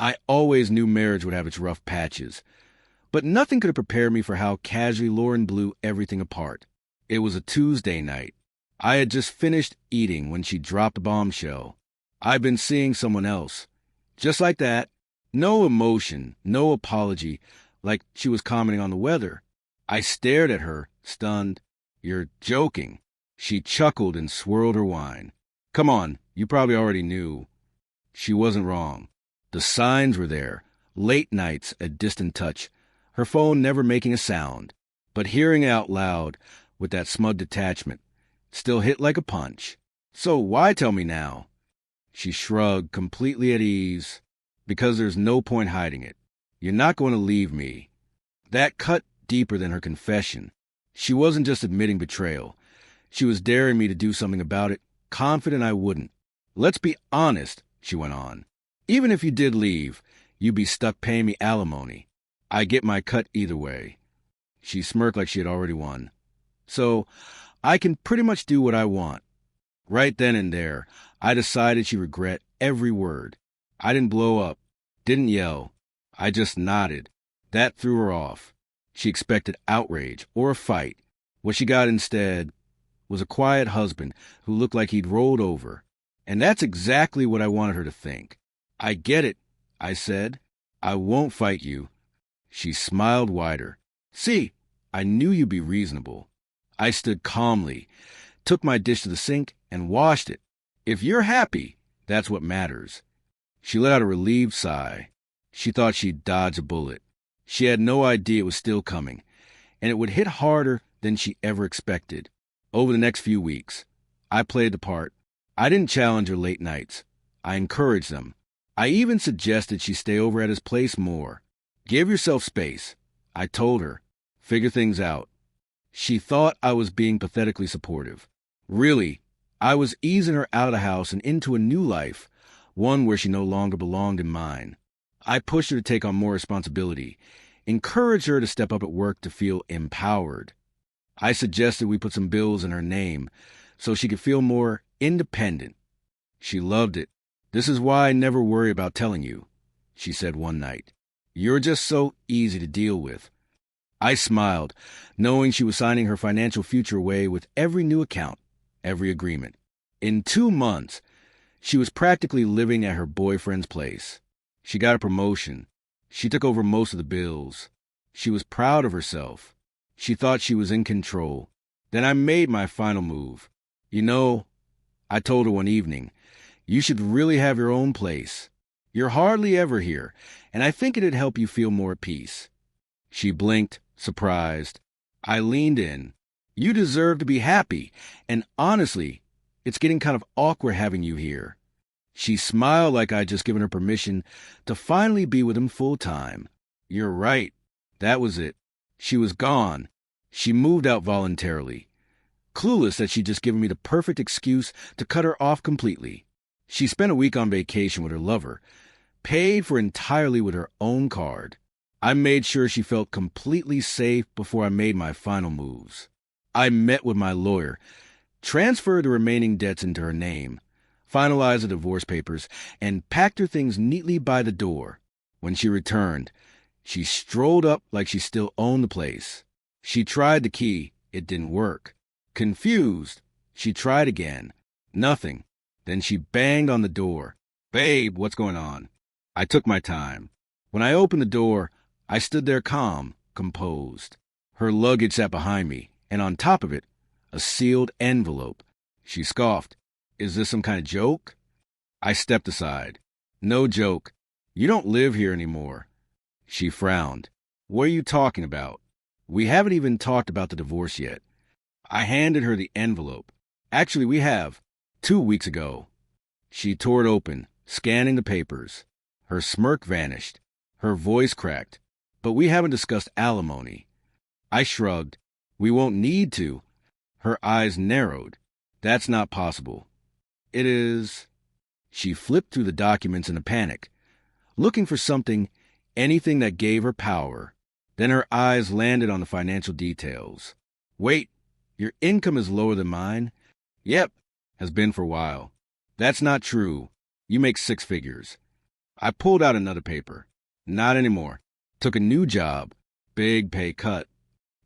I always knew marriage would have its rough patches, but nothing could have prepared me for how casually Lauren blew everything apart. It was a Tuesday night. I had just finished eating when she dropped a bombshell. I'd been seeing someone else. Just like that. No emotion, no apology, like she was commenting on the weather. I stared at her, stunned. "You're joking." She chuckled and swirled her wine. "Come on, you probably already knew." She wasn't wrong. The signs were there. Late nights, a distant touch, her phone never making a sound, but hearing out loud with that smug detachment, still hit like a punch. "So why tell me now?" She shrugged, completely at ease. "Because there's no point hiding it. You're not going to leave me." That cut deeper than her confession. She wasn't just admitting betrayal. She was daring me to do something about it, confident I wouldn't. "Let's be honest," she went on. "Even if you did leave, you'd be stuck paying me alimony. I get my cut either way." She smirked like she had already won. "So I can pretty much do what I want." Right then and there, I decided she'd regret every word. I didn't blow up, didn't yell. I just nodded. That threw her off. She expected outrage or a fight. What she got instead was a quiet husband who looked like he'd rolled over. And that's exactly what I wanted her to think. "I get it," I said. "I won't fight you." She smiled wider. "See, I knew you'd be reasonable." I stood calmly, took my dish to the sink, and washed it. "If you're happy, that's what matters." She let out a relieved sigh. She thought she'd dodged a bullet. She had no idea it was still coming, and it would hit harder than she ever expected. Over the next few weeks, I played the part. I didn't challenge her late nights. I encouraged them. I even suggested she stay over at his place more. "Give yourself space," I told her. "Figure things out." She thought I was being pathetically supportive. Really, I was easing her out of the house and into a new life, one where she no longer belonged in mine. I pushed her to take on more responsibility, encouraged her to step up at work to feel empowered. I suggested we put some bills in her name so she could feel more independent. She loved it. "This is why I never worry about telling you," she said one night. "You're just so easy to deal with." I smiled, knowing she was signing her financial future away with every new account, every agreement. In 2 months, she was practically living at her boyfriend's place. She got a promotion. She took over most of the bills. She was proud of herself. She thought she was in control. Then I made my final move. "You know," I told her one evening, "you should really have your own place. You're hardly ever here, and I think it'd help you feel more at peace." She blinked, surprised. I leaned in. "You deserve to be happy, and honestly, it's getting kind of awkward having you here." She smiled like I'd just given her permission to finally be with him full time. "You're right." That was it. She was gone. She moved out voluntarily, clueless that she'd just given me the perfect excuse to cut her off completely. She spent a week on vacation with her lover, paid for entirely with her own card. I made sure she felt completely safe before I made my final moves. I met with my lawyer, transferred the remaining debts into her name, finalized the divorce papers, and packed her things neatly by the door. When she returned, she strolled up like she still owned the place. She tried the key. It didn't work. Confused, she tried again. Nothing. Then she banged on the door. "Babe, what's going on?" I took my time. When I opened the door, I stood there calm, composed. Her luggage sat behind me, and on top of it, a sealed envelope. She scoffed. "Is this some kind of joke?" I stepped aside. "No joke. You don't live here anymore." She frowned. "What are you talking about? We haven't even talked about the divorce yet." I handed her the envelope. "Actually, we have. 2 weeks ago." She tore it open, scanning the papers. Her smirk vanished. Her voice cracked. "But we haven't discussed alimony." I shrugged. "We won't need to." Her eyes narrowed. "That's not possible." "It is." She flipped through the documents in a panic, looking for something, anything that gave her power. Then her eyes landed on the financial details. "Wait, your income is lower than mine?" "Yep, has been for a while." "That's not true. You make 6 figures." I pulled out another paper. Not anymore. Took a new job. Big pay cut.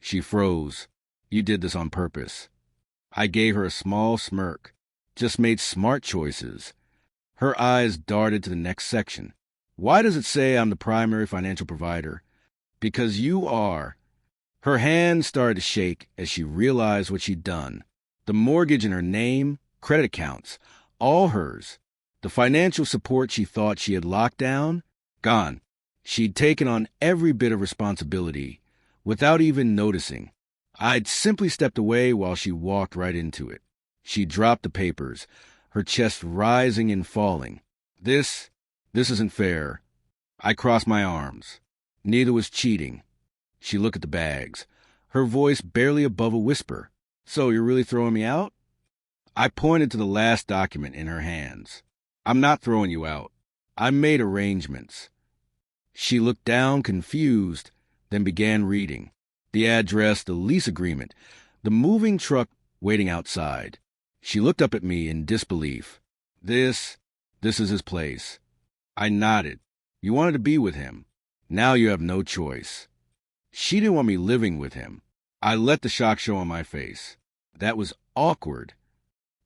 She froze. You did this on purpose. I gave her a small smirk. Just made smart choices. Her eyes darted to the next section. Why does it say I'm the primary financial provider? Because you are. Her hand started to shake as she realized what she'd done. The mortgage in her name, credit accounts, all hers. The financial support she thought she had locked down, gone. She'd taken on every bit of responsibility without even noticing. I'd simply stepped away while she walked right into it. She dropped the papers, her chest rising and falling. This isn't fair. I crossed my arms. Neither was cheating. She looked at the bags, her voice barely above a whisper. So you're really throwing me out? I pointed to the last document in her hands. I'm not throwing you out. I made arrangements. She looked down, confused, then began reading. The address, the lease agreement, the moving truck waiting outside. She looked up at me in disbelief. This is his place. I nodded. You wanted to be with him. Now you have no choice. She didn't want me living with him. I let the shock show on my face. That was awkward.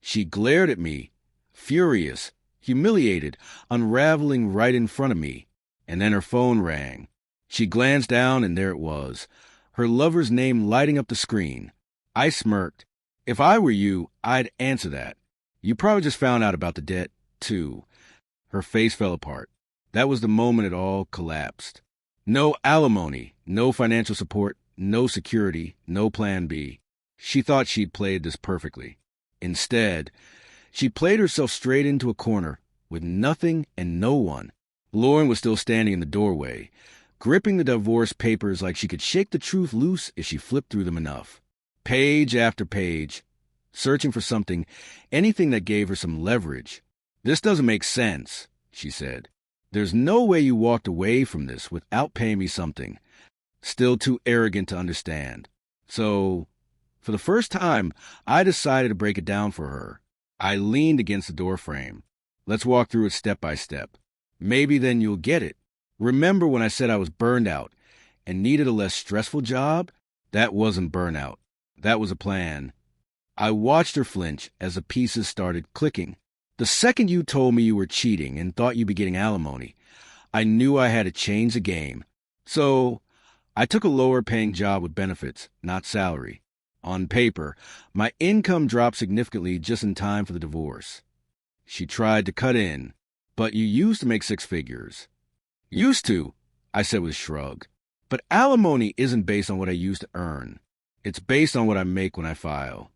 She glared at me, furious, humiliated, unraveling right in front of me. And then her phone rang. She glanced down, and there it was, her lover's name lighting up the screen. I smirked. If I were you, I'd answer that. You probably just found out about the debt, too. Her face fell apart. That was the moment it all collapsed. No alimony, no financial support, no security, no plan B. She thought she'd played this perfectly. Instead, she played herself straight into a corner with nothing and no one. Lauren was still standing in the doorway, gripping the divorce papers like she could shake the truth loose if she flipped through them enough. Page after page, searching for something, anything that gave her some leverage. This doesn't make sense, she said. There's no way you walked away from this without paying me something. Still too arrogant to understand. So, for the first time, I decided to break it down for her. I leaned against the doorframe. Let's walk through it step by step. Maybe then you'll get it. Remember when I said I was burned out and needed a less stressful job? That wasn't burnout. That was a plan. I watched her flinch as the pieces started clicking. The second you told me you were cheating and thought you'd be getting alimony, I knew I had to change the game. So, I took a lower-paying job with benefits, not salary. On paper, my income dropped significantly just in time for the divorce. She tried to cut in. But you used to make six figures. Used to, I said with a shrug. But alimony isn't based on what I used to earn. It's based on what I make when I file.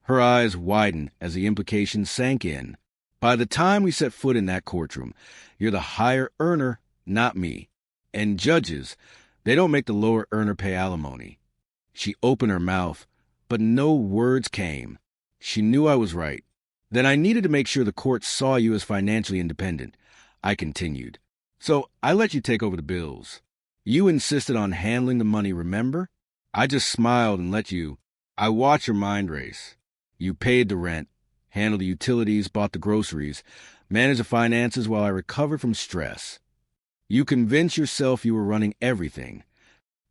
Her eyes widened as the implications sank in. By the time we set foot in that courtroom, you're the higher earner, not me. And judges, they don't make the lower earner pay alimony. She opened her mouth, but no words came. She knew I was right. Then I needed to make sure the court saw you as financially independent. I continued. So I let you take over the bills. You insisted on handling the money, remember? I just smiled and let you. I watched your mind race. You paid the rent, handled the utilities, bought the groceries, managed the finances while I recovered from stress. You convinced yourself you were running everything.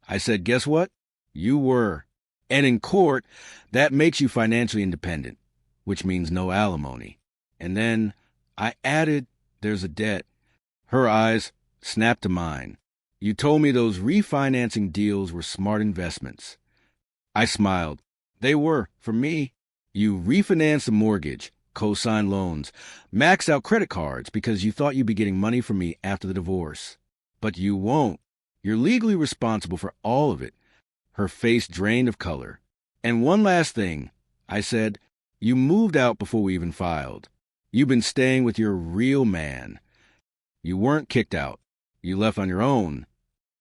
I said, guess what? You were. And in court, that makes you financially independent, which means no alimony. And then I added, there's a debt. Her eyes snapped to mine. You told me those refinancing deals were smart investments. I smiled. They were, for me. You refinanced the mortgage, co-signed loans, maxed out credit cards because you thought you'd be getting money from me after the divorce. But you won't. You're legally responsible for all of it. Her face drained of color. And one last thing, I said, you moved out before we even filed. You've been staying with your real man. You weren't kicked out. You left on your own.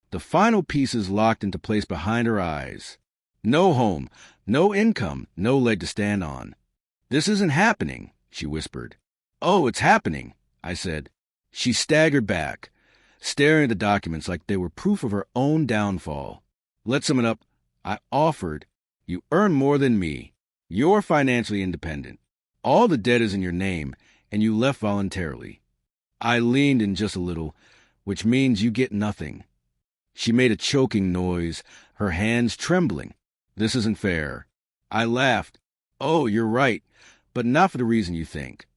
The final pieces locked into place behind her eyes. No home, no income, no leg to stand on. This isn't happening, she whispered. Oh, it's happening, I said. She staggered back, staring at the documents like they were proof of her own downfall. Let's sum it up. I offered. You earn more than me. You're financially independent. All the debt is in your name, and you left voluntarily. I leaned in just a little, which means you get nothing. She made a choking noise, her hands trembling. This isn't fair. I laughed. Oh, you're right, but not for the reason you think.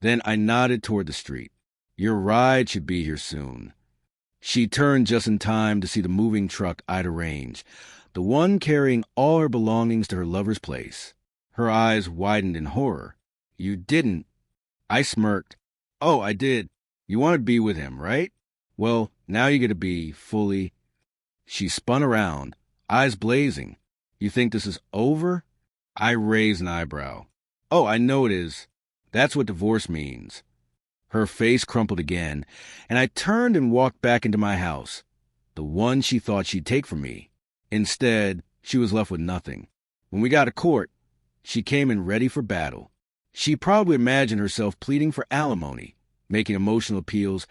Then I nodded toward the street. Your ride should be here soon. She turned just in time to see the moving truck I'd arranged, the one carrying all her belongings to her lover's place. Her eyes widened in horror. You didn't. I smirked. Oh, I did. You wanted to be with him, right? Well, now you get to be, fully. She spun around, eyes blazing. You think this is over? I raised an eyebrow. Oh, I know it is. That's what divorce means. Her face crumpled again, and I turned and walked back into my house, the one she thought she'd take from me. Instead, she was left with nothing. When we got to court, she came in ready for battle. She probably imagined herself pleading for alimony, making emotional appeals,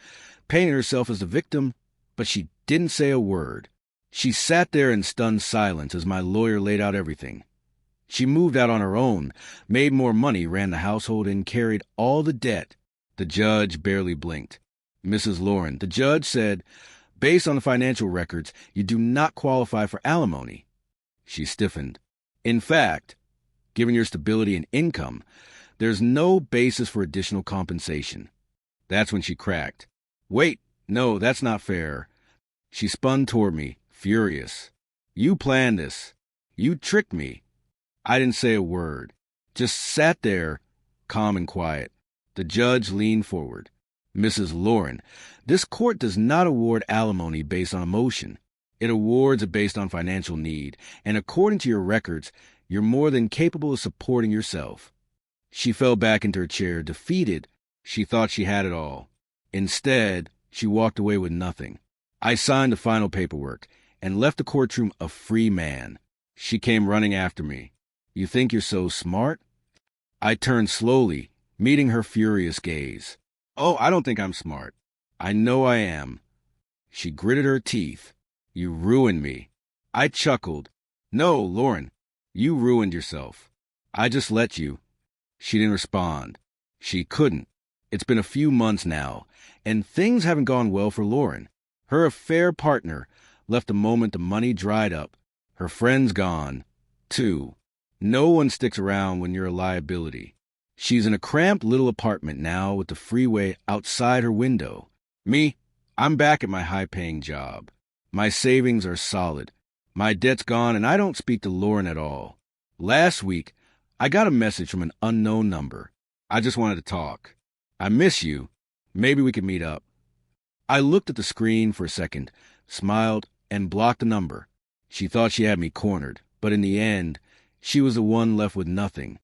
painting herself as the victim, but she didn't say a word. She sat there in stunned silence as my lawyer laid out everything. She moved out on her own, made more money, ran the household, and carried all the debt. The judge barely blinked. Mrs. Lauren, the judge said, based on the financial records, you do not qualify for alimony. She stiffened. In fact, given your stability and income, there's no basis for additional compensation. That's when she cracked. Wait, no, that's not fair. She spun toward me, furious. You planned this. You tricked me. I didn't say a word, just sat there, calm and quiet. The judge leaned forward. Mrs. Lauren, this court does not award alimony based on emotion. It awards it based on financial need, and according to your records, you're more than capable of supporting yourself. She fell back into her chair, defeated. She thought she had it all. Instead, she walked away with nothing. I signed the final paperwork and left the courtroom a free man. She came running after me. You think you're so smart? I turned slowly, meeting her furious gaze. Oh, I don't think I'm smart. I know I am. She gritted her teeth. You ruined me. I chuckled. No, Lauren, you ruined yourself. I just let you. She didn't respond. She couldn't. It's been a few months now, and things haven't gone well for Lauren. Her affair partner left the moment the money dried up. Her friend's gone, too. No one sticks around when you're a liability. She's in a cramped little apartment now with the freeway outside her window. Me, I'm back at my high-paying job. My savings are solid. My debt's gone, and I don't speak to Lauren at all. Last week, I got a message from an unknown number. I just wanted to talk. I miss you. Maybe we could meet up. I looked at the screen for a second, smiled, and blocked the number. She thought she had me cornered, but in the end, she was the one left with nothing.